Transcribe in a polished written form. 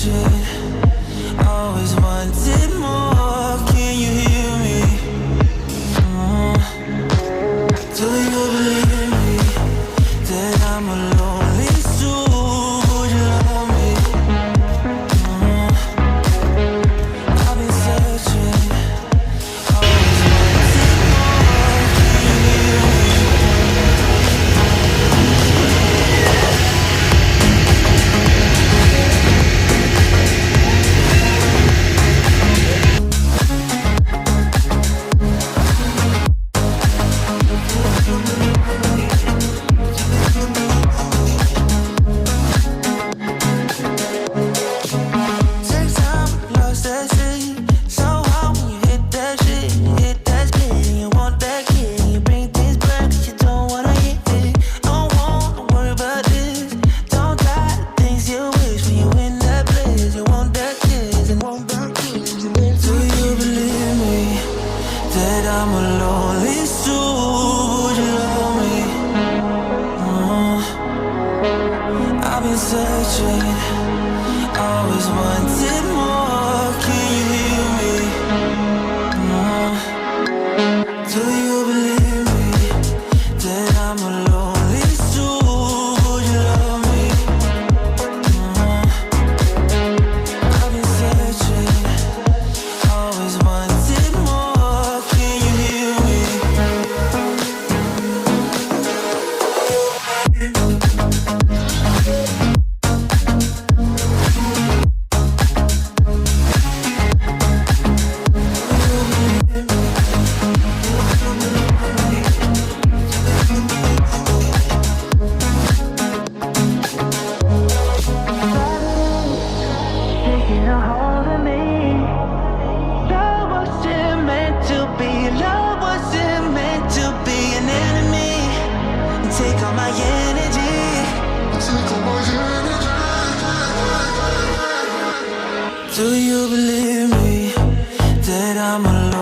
searching, always wanted more. Can you hear me? Do you believe me that I'm a lonely soul? Would you love me? I've been searching, always wanted more. Can you hear me? Take time, lost that shit. So hard when you hit that shit. Hit that spin, you want that kid. You bring things back, but you don't wanna hit it. Don't wanna worry about this. Don't try the things you wish when you in that place. You want that kiss and want that kiss. Do you believe me that I'm a lonely soul? Would you love me? I've been searching, always wanted more. Can you hear me? Do you believe me that I'm a lonely soul? Would you love me? I've been searching, always wanted more. Can you hear me? Taking a hold of me. Love wasn't meant to be. Love wasn't meant to be an enemy. Take all my energy. Take all my energy. Do you believe me that I'm alone?